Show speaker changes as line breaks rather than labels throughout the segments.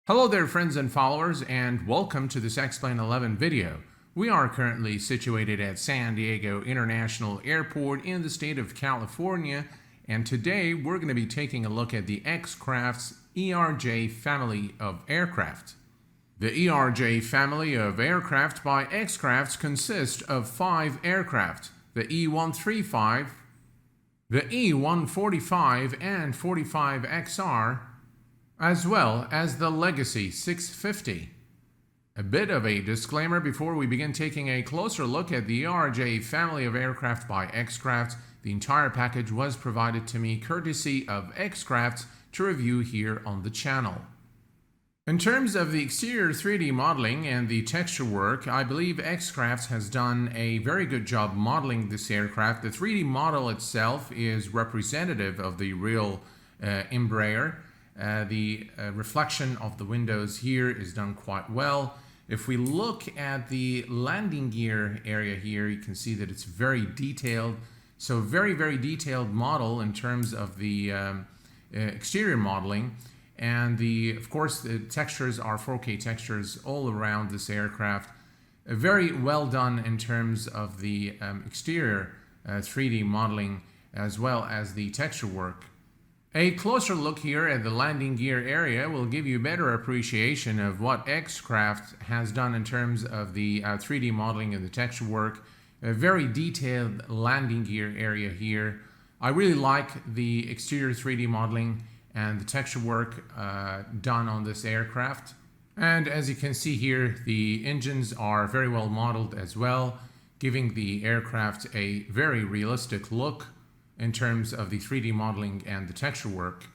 Hello there friends and followers, and welcome to this X-Plane 11 video. We are currently situated at San Diego International Airport in the state of California, and today we're going to be taking a look at the XCrafts ERJ family of aircraft. The ERJ family of aircraft by XCrafts consists of 5 aircraft: the E135, the E145 and 45XR, as well as the Legacy 650. A bit of a disclaimer before we begin taking a closer look at the ERJ family of aircraft by XCrafts. The entire package was provided to me courtesy of XCrafts to review here on the channel. In terms of the exterior 3D modeling and the texture work, I believe XCrafts has done a very good job modeling this aircraft. The 3D model itself is representative of the real Embraer. The reflection of the windows here is done quite well. If we look at the landing gear area here, you can see that it's very detailed. So very detailed model in terms of the exterior modeling. And of course, the textures are 4K textures all around this aircraft. Very well done in terms of the exterior 3D modeling as well as the texture work. A closer look here at the landing gear area will give you a better appreciation of what XCrafts has done in terms of the 3D modeling and the texture work. A very detailed landing gear area here. I really like the exterior 3D modeling and the texture work done on this aircraft. And as you can see here, the engines are very well modeled as well, giving the aircraft a very realistic look in terms of the 3D modeling and the texture work.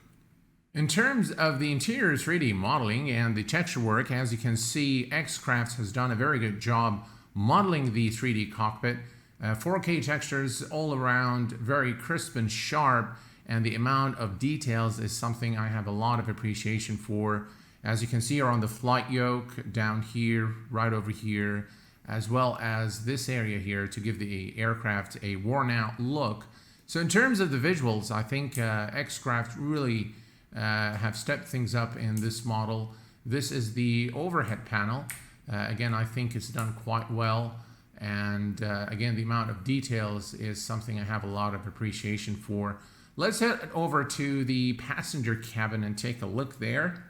In terms of the interior 3D modeling and the texture work, as you can see, XCrafts has done a very good job modeling the 3D cockpit. 4K textures all around, very crisp and sharp, and the amount of details is something I have a lot of appreciation for. As you can see on the flight yoke down here, right over here, as well as this area here to give the aircraft a worn out look. So in terms of the visuals, I think XCrafts really have stepped things up in this model. This is the overhead panel. Again, I think it's done quite well. And again, the amount of details is something I have a lot of appreciation for. Let's head over to the passenger cabin and take a look there.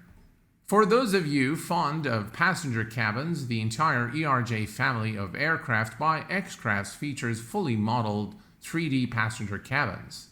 For those of you fond of passenger cabins, the entire ERJ family of aircraft by XCrafts features fully modeled 3D passenger cabins.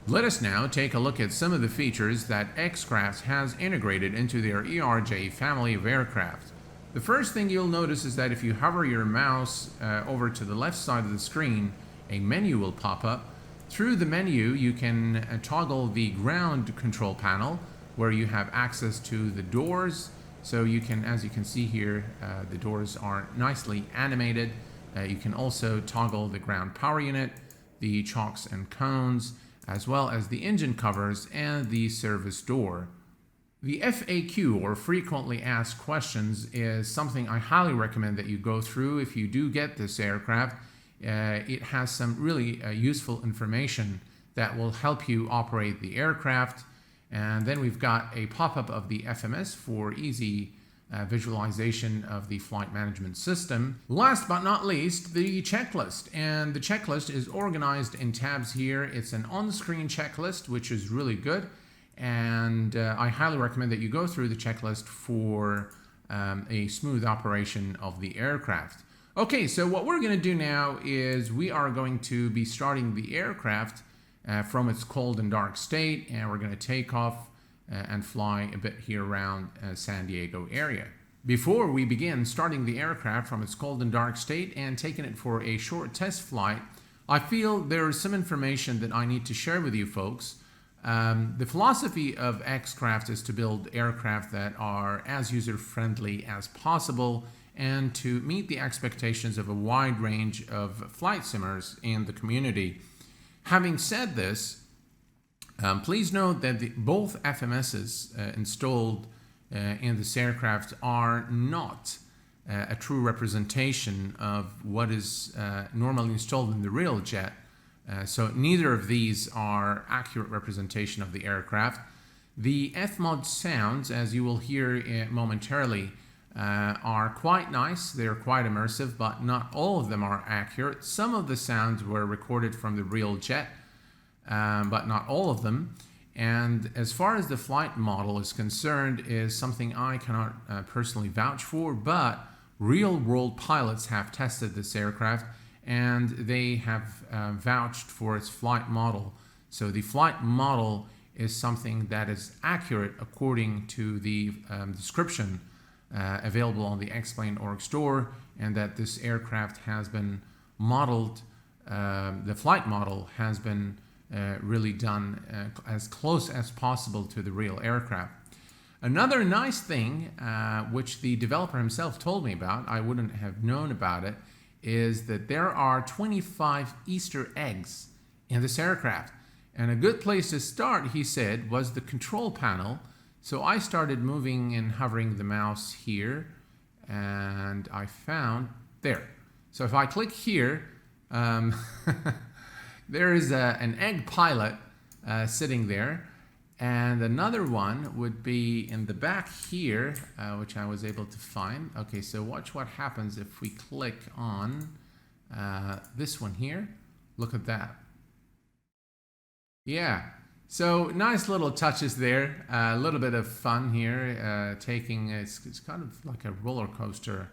Let us now take a look at some of the features that XCrafts has integrated into their ERJ family of aircraft. The first thing you'll notice is that if you hover your mouse over to the left side of the screen, a menu will pop up. Through the menu, you can toggle the ground control panel where you have access to the doors. So you can, as you can see here, the doors are nicely animated. You can also toggle the ground power unit, the chocks and cones, as well as the engine covers and the service door. The FAQ, or frequently asked questions, is something I highly recommend that you go through if you do get this aircraft. It has some really useful information that will help you operate the aircraft. And then we've got a pop-up of the FMS for easy visualization of the flight management system. Last but not least, the checklist. And the checklist is organized in tabs here. It's an on-screen checklist, which is really good. And I highly recommend that you go through the checklist for a smooth operation of the aircraft. Okay, so what we're going to do now is we are going to be starting the aircraft from its cold and dark state, and we're going to take off and fly a bit here around San Diego area. Before we begin starting the aircraft from its cold and dark state and taking it for a short test flight, I feel there is some information that I need to share with you folks. The philosophy of XCrafts is to build aircraft that are as user-friendly as possible and to meet the expectations of a wide range of flight simmers in the community. Having said this, please note that both FMSs installed in this aircraft are not a true representation of what is normally installed in the real jet. So neither of these are accurate representation of the aircraft. The F-mod sounds, as you will hear momentarily, are quite nice. They're quite immersive, but not all of them are accurate. Some of the sounds were recorded from the real jet, but not all of them. And as far as the flight model is concerned, is something I cannot personally vouch for, but real-world pilots have tested this aircraft, and they have vouched for its flight model. So the flight model is something that is accurate according to the description available on the X-Plane.org store, and that this aircraft has been modeled, the flight model has been really done as close as possible to the real aircraft. Another nice thing, which the developer himself told me about, I wouldn't have known about it, is that there are 25 Easter eggs in this aircraft. And a good place to start, he said, was the control panel. So I started moving and hovering the mouse here, and I found there. So if I click here, there is an egg pilot sitting there, and another one would be in the back here, which I was able to find. Okay, so watch what happens if we click on this one here. Look at that. Yeah, so nice little touches there. A little bit of fun here. It's kind of like a roller coaster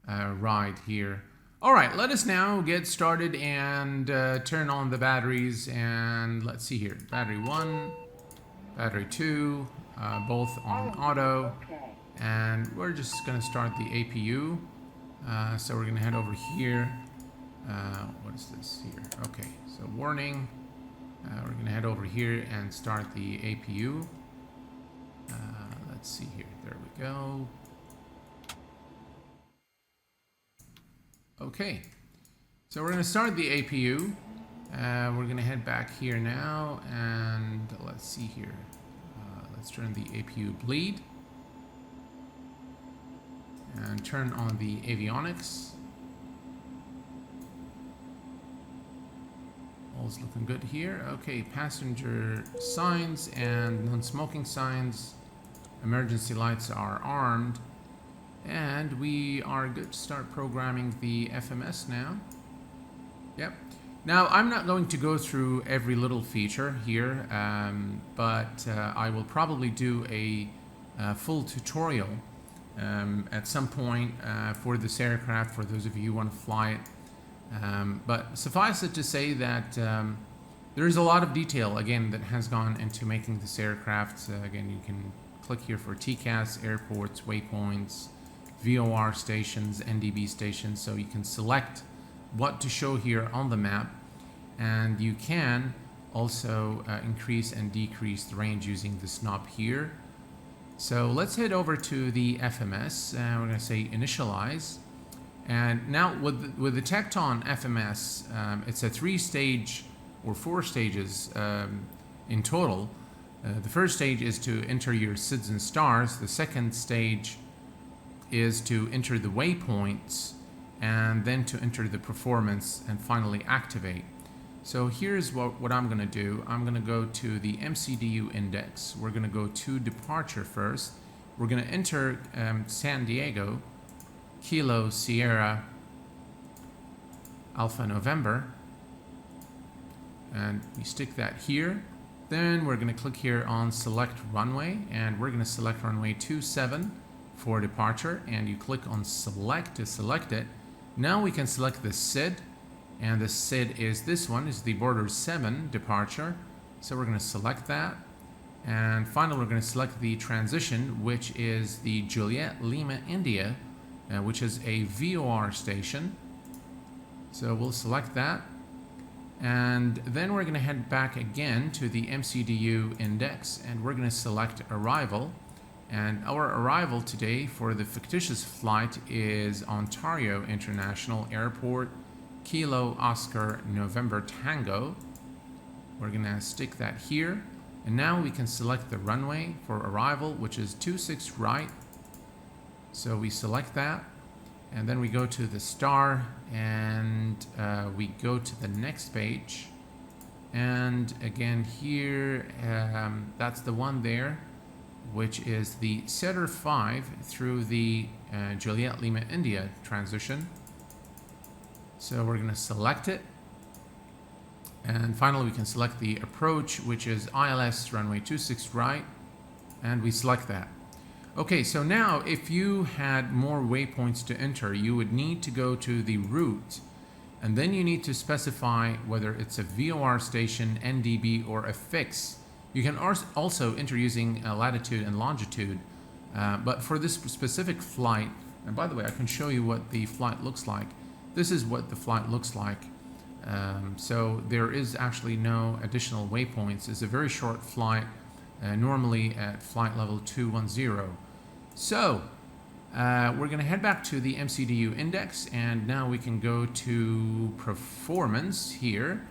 ride here. All right, let us now get started and turn on the batteries, and let's see here. Battery 1, battery 2, both on auto, and we're just going to start the APU. So we're going to head over here. What is this here? Okay, so warning. We're going to head over here and start the APU. Let's see here. There we go. Okay, so we're going to start the APU. We're going to head back here now, and let's see here. Let's turn the APU bleed and turn on the avionics. All's looking good here. Okay, passenger signs and non-smoking signs. Emergency lights are armed. And we are good to start programming the FMS now. Yep. Now, I'm not going to go through every little feature here, but I will probably do a full tutorial at some point for this aircraft, for those of you who want to fly it. But suffice it to say that there's a lot of detail, again, that has gone into making this aircraft. Again, you can click here for TCAS, airports, waypoints, VOR stations, NDB stations, so you can select what to show here on the map, and you can also increase and decrease the range using this knob here. So let's head over to the FMS, and we're going to say initialize. And now with the Tecton FMS, it's a 3-stage or 4 stages in total. The first stage is to enter your SIDS and stars. The second stage is to enter the waypoints, and then to enter the performance and finally activate. So here's what I'm going to do. I'm going to go to the MCDU index. We're going to go to departure first. We're going to enter San Diego, Kilo Sierra Alpha November, and we stick that here. Then we're going to click here on select runway, and we're going to select runway 27 for departure, and you click on select to select it. Now we can select the SID, and the SID is this one, is the border 7 departure. So we're going to select that, and finally we're going to select the transition, which is the Juliet Lima India, which is a VOR station. So we'll select that, and then we're going to head back again to the MCDU index, and we're going to select arrival. And our arrival today for the fictitious flight is Ontario International Airport, Kilo Oscar November Tango. We're going to stick that here, and now we can select the runway for arrival, which is 26 right. So we select that, and then we go to the star, and we go to the next page, And again here, that's the one there, which is the Setter 5 through the Juliet Lima India transition. So we're going to select it. And finally, we can select the approach, which is ILS runway 26 right, and we select that. Okay, so now if you had more waypoints to enter, you would need to go to the route, and then you need to specify whether it's a VOR station, NDB, or a fix. You can also enter using latitude and longitude, but for this specific flight, and by the way, I can show you what the flight looks like. This is what the flight looks like. So there is actually no additional waypoints. It's a very short flight, normally at flight level 210. So we're going to head back to the MCDU index, and now we can go to performance here.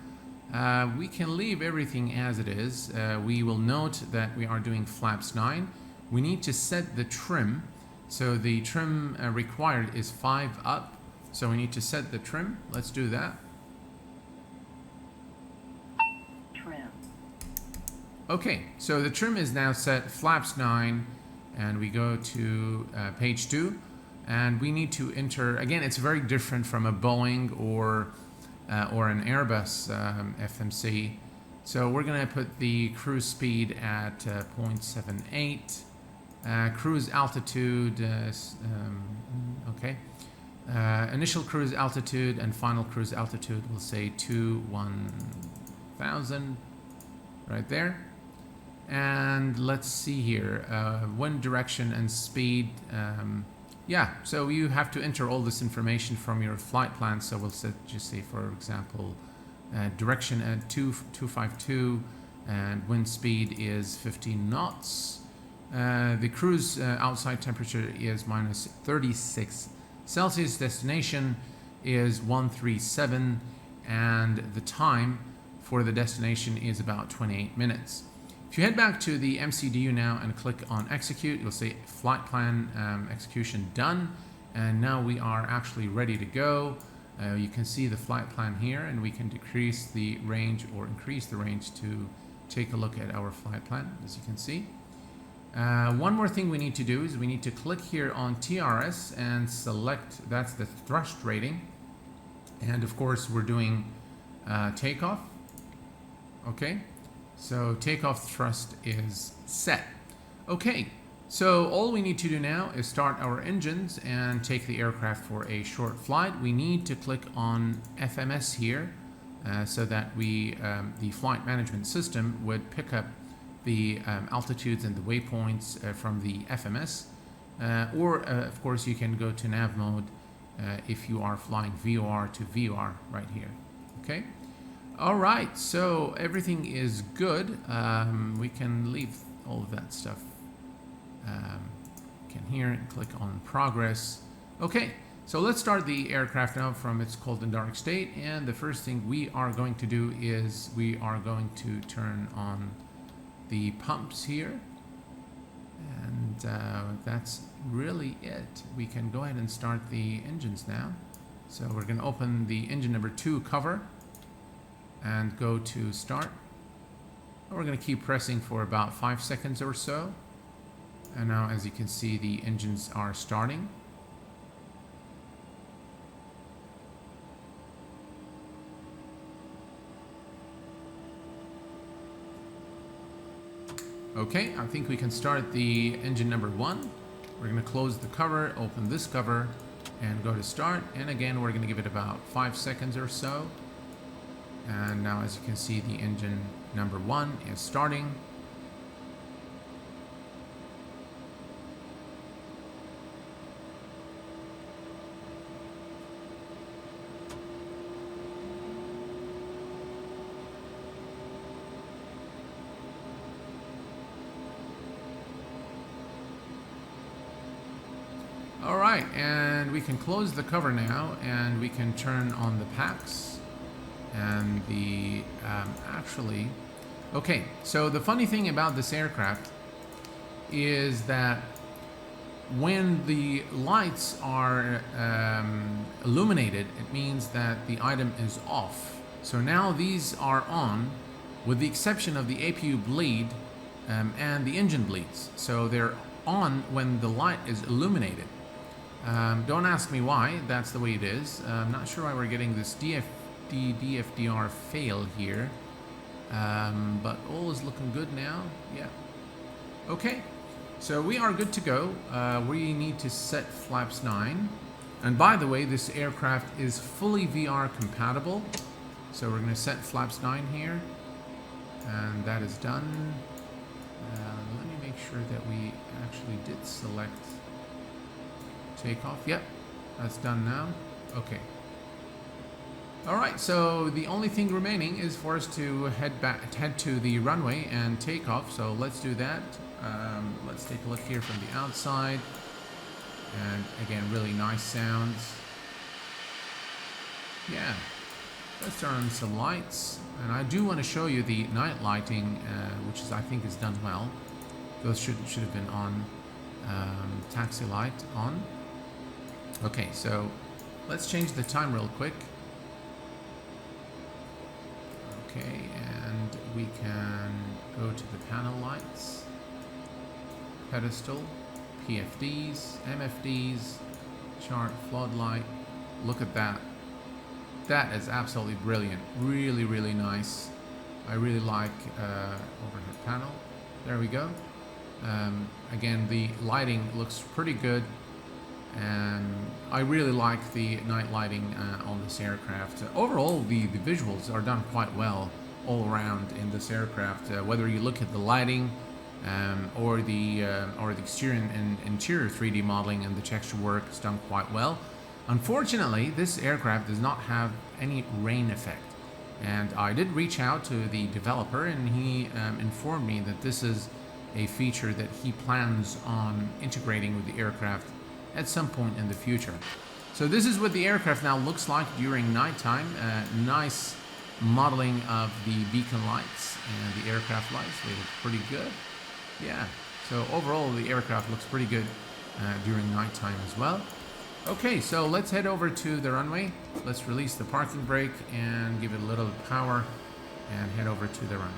We can leave everything as it is. We will note that we are doing flaps 9. We need to set the trim. So the trim required is 5 up. So we need to set the trim. Let's do that. Okay, so the trim is now set flaps 9, and we go to page 2, and we need to enter, again, it's very different from a Boeing or an Airbus FMC. So we're going to put the cruise speed at 0.78, cruise altitude, okay, initial cruise altitude and final cruise altitude, we'll say 21,000 right there. And let's see here, wind direction and speed. Yeah, so you have to enter all this information from your flight plan. So we'll just say, for example, direction at 252, and wind speed is 15 knots. The cruise outside temperature is minus 36 Celsius. Destination is 137, and the time for the destination is about 28 minutes. If you head back to the MCDU now and click on execute, you'll say flight plan execution done, and now we are actually ready to go. You can see the flight plan here, and we can decrease the range or increase the range to take a look at our flight plan, as you can see. One more thing we need to do is we need to click here on TRS and select, that's the thrust rating, and of course we're doing takeoff. Okay, so takeoff thrust is set. Okay, so all we need to do now is start our engines and take the aircraft for a short flight. We need to click on FMS here so that the flight management system would pick up the altitudes and the waypoints from the FMS, or of course you can go to nav mode if you are flying VOR to VOR right here. Okay. All right, so everything is good. We can leave all of that stuff. Can here and click on progress. Okay, so let's start the aircraft now from its cold and dark state. And the first thing we are going to do is we are going to turn on the pumps here. And that's really it. We can go ahead and start the engines now. So we're going to open the engine number 2 cover and go to start. And we're going to keep pressing for about 5 seconds or so. And now, as you can see, the engines are starting. Okay, I think we can start the engine number 1. We're going to close the cover, open this cover, and go to start. And again, we're going to give it about 5 seconds or so. And now, as you can see, the engine number 1 is starting. All right, and we can close the cover now, and we can turn on the packs. And the actually, okay, so the funny thing about this aircraft is that when the lights are illuminated, it means that the item is off. So now these are on, with the exception of the APU bleed and the engine bleeds. So they're on when the light is illuminated. Don't ask me why, that's the way it is. I'm not sure why we're getting this DFDR fail here. But all is looking good now. Yeah. Okay. So we are good to go. We need to set flaps 9. And by the way, this aircraft is fully VR compatible. So we're going to set flaps 9 here. And that is done. Let me make sure that we actually did select takeoff. Yep, that's done now. Okay. All right, so the only thing remaining is for us to head to the runway and take off. So let's do that. Let's take a look here from the outside. And again, really nice sounds. Yeah. Let's turn on some lights. And I do want to show you the night lighting, which I think is done well. Those should have been on. Taxi light on. Okay, so let's change the time real quick. Okay, and we can go to the panel lights, pedestal, PFDs, MFDs, chart, floodlight. Look at that. That is absolutely brilliant. Really, really nice. I really like overhead panel. There we go. Again, the lighting looks pretty good. And I really like the night lighting on this aircraft. Overall, the visuals are done quite well all around in this aircraft. Whether you look at the lighting or the exterior and interior 3D modeling and the texture work is done quite well. Unfortunately, this aircraft does not have any rain effect. And I did reach out to the developer, and he informed me that this is a feature that he plans on integrating with the aircraft at some point in the future. So this is what the aircraft now looks like during nighttime. Nice modeling of the beacon lights and the aircraft lights. They look pretty good. Yeah, so overall the aircraft looks pretty good during nighttime as well. Okay, so let's head over to the runway. Let's release the parking brake and give it a little power and head over to the runway.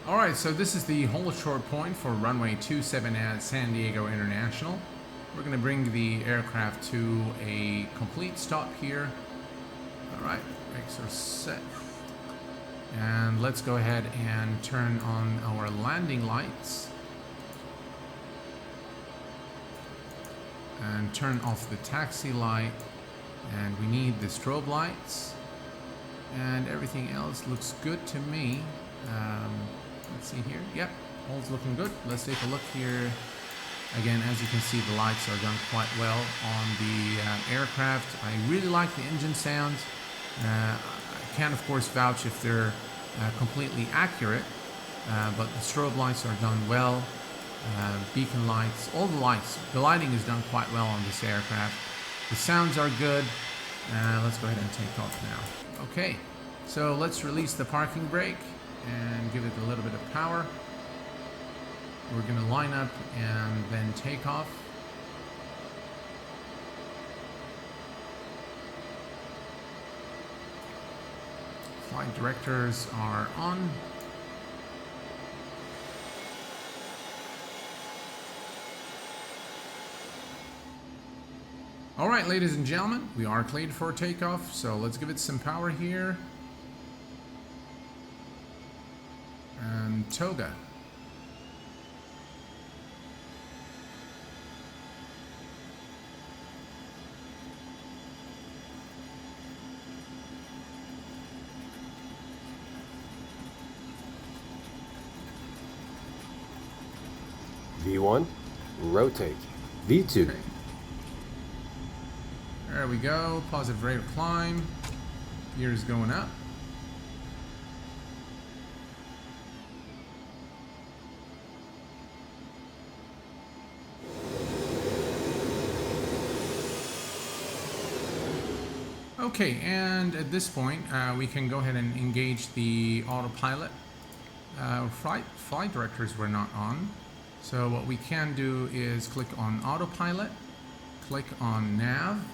Alright, so this is the hold short point for runway 27 at San Diego International. We're going to bring the aircraft to a complete stop here. Alright, brakes are set. And let's go ahead and turn on our landing lights. And turn off the taxi light. And we need the strobe lights. And everything else looks good to me. Let's see here. Yep, all's looking good. Let's take a look here. Again, as you can see, the lights are done quite well on the aircraft. I really like the engine sounds. I can't, of course, vouch if they're completely accurate, but the strobe lights are done well. Beacon lights, all the lights. The lighting is done quite well on this aircraft. The sounds are good. Let's go ahead and take off now. Okay, so let's release the parking brake and give it a little bit of power. We're going to line up and then take off. Flight directors are on. All right, ladies and gentlemen, we are cleared for takeoff, so let's give it some power here. And toga.
V1, rotate. V2.
Okay. There we go. Positive rate of climb. Gears going up. Okay, and at this point, we can go ahead and engage the autopilot. Flight directors were not on, So what we can do is click on autopilot, click on nav,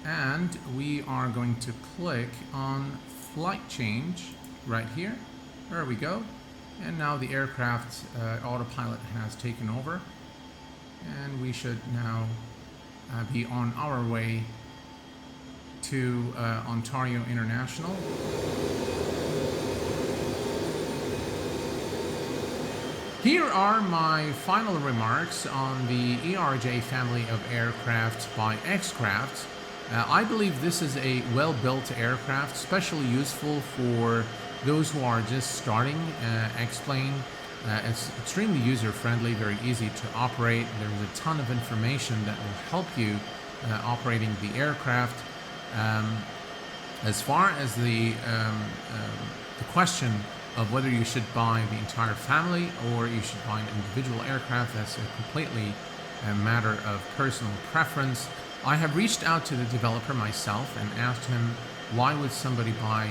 and we are going to click on flight change right here. There we go. And now the aircraft autopilot has taken over, and we should now be on our way to Ontario International. Here are my final remarks on the ERJ family of aircraft by XCrafts. I believe this is a well-built aircraft, especially useful for those who are just starting X-Plane. It's extremely user-friendly, very easy to operate. There's a ton of information that will help you operating the aircraft. As far as the question of whether you should buy the entire family or you should buy an individual aircraft, that's completely a matter of personal preference. I have reached out to the developer myself and asked him why would somebody buy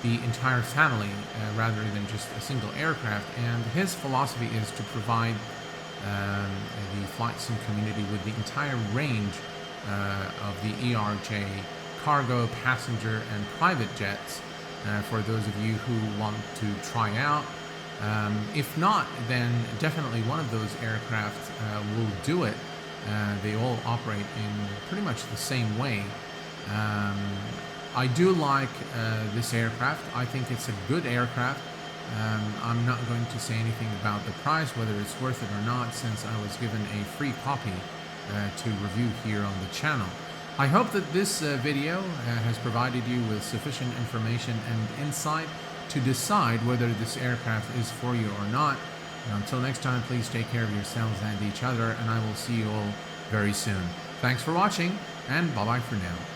the entire family rather than just a single aircraft, and his philosophy is to provide the flight sim community with the entire range of the ERJ cargo, passenger, and private jets for those of you who want to try out. If not, then definitely one of those aircraft will do it. They all operate in pretty much the same way. I do like this aircraft. I think it's a good aircraft. I'm not going to say anything about the price, whether it's worth it or not, since I was given a free copy to review here on the channel. I hope that this video has provided you with sufficient information and insight to decide whether this aircraft is for you or not. And until next time, please take care of yourselves and each other, and I will see you all very soon. Thanks for watching, and bye-bye for now.